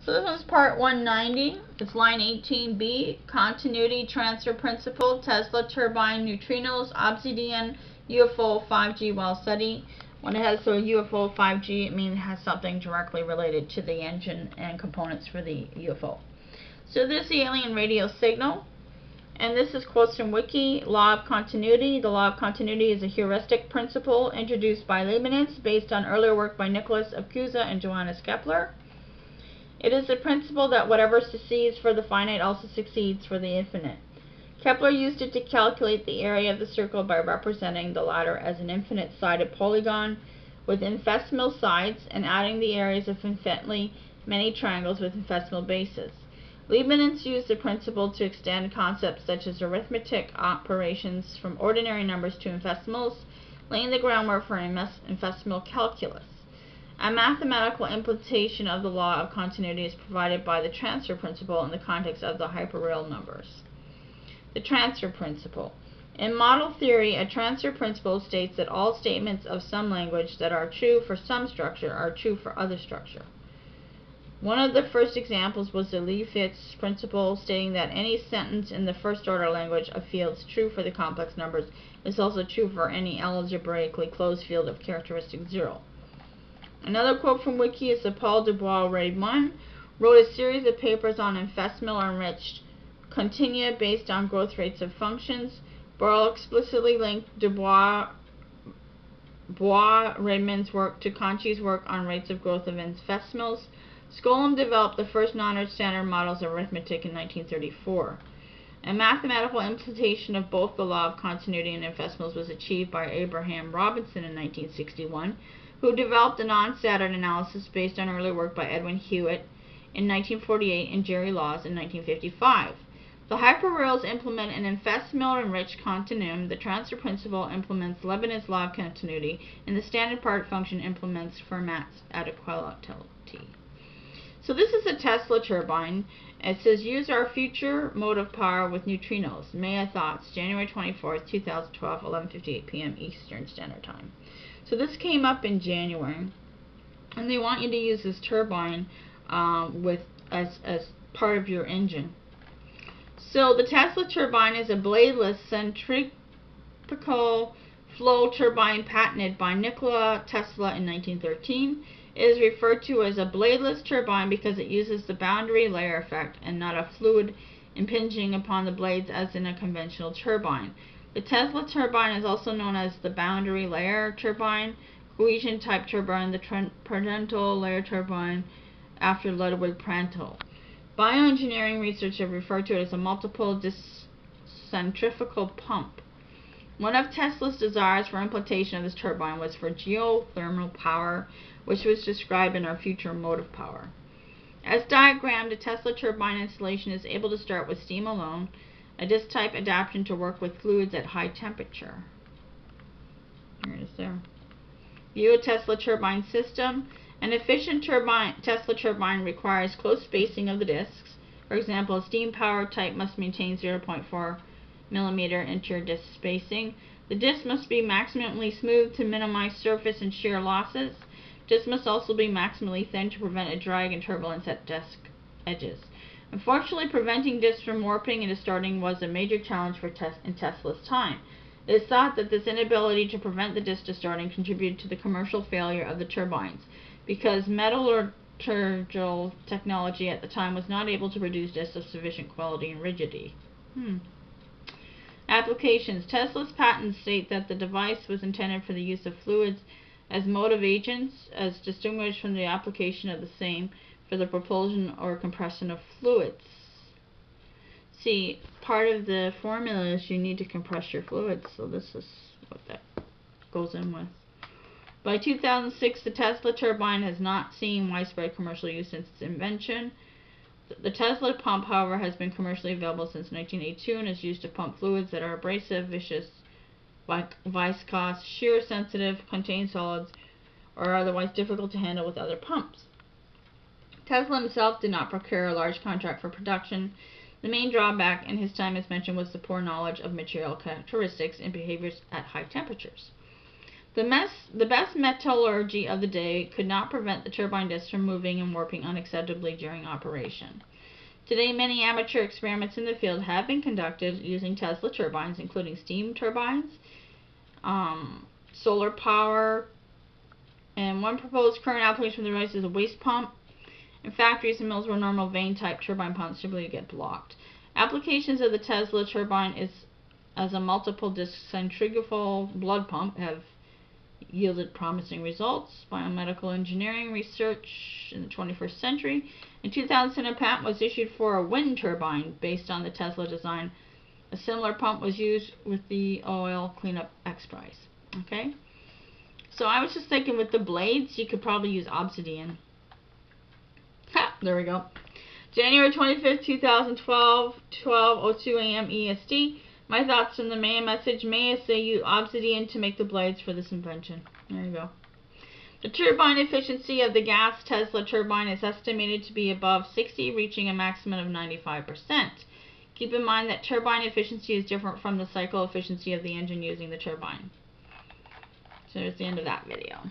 So this one's part 190. It's line 18B, Continuity Transfer Principle, Tesla Turbine Neutrinos Obsidian UFO 5G Wow Seti. When it has a UFO 5G, it means it has something directly related to the engine and components for the UFO. So this is the alien radio signal. And this is quotes from Wiki. Law of continuity. The law of continuity is a heuristic principle introduced by Leibniz based on earlier work by Nicholas of Cusa and Johannes Kepler. It is the principle that whatever succeeds for the finite also succeeds for the infinite. Kepler used it to calculate the area of the circle by representing the latter as an infinite-sided polygon with infinitesimal sides and adding the areas of infinitely many triangles with infinitesimal bases. Leibniz used the principle to extend concepts such as arithmetic operations from ordinary numbers to infinitesimals, laying the groundwork for infinitesimal calculus. A mathematical implementation of the law of continuity is provided by the transfer principle in the context of the hyperreal numbers. The transfer principle. In model theory, a transfer principle states that all statements of some language that are true for some structure are true for other structure. One of the first examples was the Leibniz principle, stating that any sentence in the first-order language of fields true for the complex numbers is also true for any algebraically closed field of characteristic 0. Another quote from Wiki is that Paul Dubois-Reymond wrote a series of papers on infinitesimal enriched continua based on growth rates of functions. Borel explicitly linked Dubois-Reymond's work to Cauchy's work on rates of growth of infinitesimals. Skolem developed the first non-Earth standard models of arithmetic in 1934. A mathematical implementation of both the law of continuity and infinitesimals was achieved by Abraham Robinson in 1961, who developed a non-standard analysis based on earlier work by Edwin Hewitt in 1948 and Jerry Laws in 1955. The hyperreals implement an infinitesimal enriched continuum, the transfer principle implements Leibniz's law of continuity, and the standard part function implements Fermat's adequality. So this is a Tesla turbine. It says, use our future motive power with neutrinos. Maya Thoughts, January 24th, 2012, 11:58 p.m. Eastern Standard Time. So this came up in January, and they want you to use this turbine as part of your engine. So the Tesla turbine is a bladeless centrifugal flow turbine patented by Nikola Tesla in 1913. It is referred to as a bladeless turbine because it uses the boundary layer effect and not a fluid impinging upon the blades as in a conventional turbine. The Tesla turbine is also known as the boundary layer turbine, cohesion type turbine, the parental layer turbine after Ludwig Prandtl. Bioengineering researchers have referred to it as a multiple centrifugal pump. One of Tesla's desires for implementation of this turbine was for geothermal power, which was described in our future motive power. As diagrammed, a Tesla turbine installation is able to start with steam alone, a disk-type adaptation to work with fluids at high temperature. Here it is there. View a Tesla turbine system. An efficient Tesla turbine requires close spacing of the disks. For example, a steam-powered type must maintain 0.4 millimeter interior disk spacing. The disk must be maximally smooth to minimize surface and shear losses. Disks must also be maximally thin to prevent a drag and turbulence at disk edges. Unfortunately, preventing disks from warping and distorting was a major challenge in Tesla's time. It is thought that this inability to prevent the disk distorting contributed to the commercial failure of the turbines, because metallurgical technology at the time was not able to produce disks of sufficient quality and rigidity. Applications. Tesla's patents state that the device was intended for the use of fluids as motive agents, as distinguished from the application of the same for the propulsion or compression of fluids. See, part of the formula is you need to compress your fluids, so this is what that goes in with. By 2006, the Tesla turbine has not seen widespread commercial use since its invention. The Tesla pump, however, has been commercially available since 1982 and is used to pump fluids that are abrasive, viscous, viscous, shear sensitive, contain solids, or otherwise difficult to handle with other pumps. Tesla himself did not procure a large contract for production. The main drawback in his time, as mentioned, was the poor knowledge of material characteristics and behaviors at high temperatures. The best metallurgy of the day could not prevent the turbine discs from moving and warping unacceptably during operation. Today, many amateur experiments in the field have been conducted using Tesla turbines, including steam turbines, solar power, and one proposed current application for the device is a waste pump. In factories and mills where normal vane-type turbine pumps typically get blocked. Applications of the Tesla turbine as a multiple-disc centrifugal blood pump have yielded promising results. Biomedical engineering research in the 21st century. In 2000, a patent was issued for a wind turbine based on the Tesla design. A similar pump was used with the oil cleanup X-Prize. Okay? So I was just thinking with the blades, you could probably use Obsidian. Ha! There we go. January 25th, 2012, 12:02 a.m. EST. My thoughts from the main message. May I say use Obsidian to make the blades for this invention. There you go. The turbine efficiency of the gas Tesla turbine is estimated to be above 60, reaching a maximum of 95%. Keep in mind that turbine efficiency is different from the cycle efficiency of the engine using the turbine. So there's the end of that video.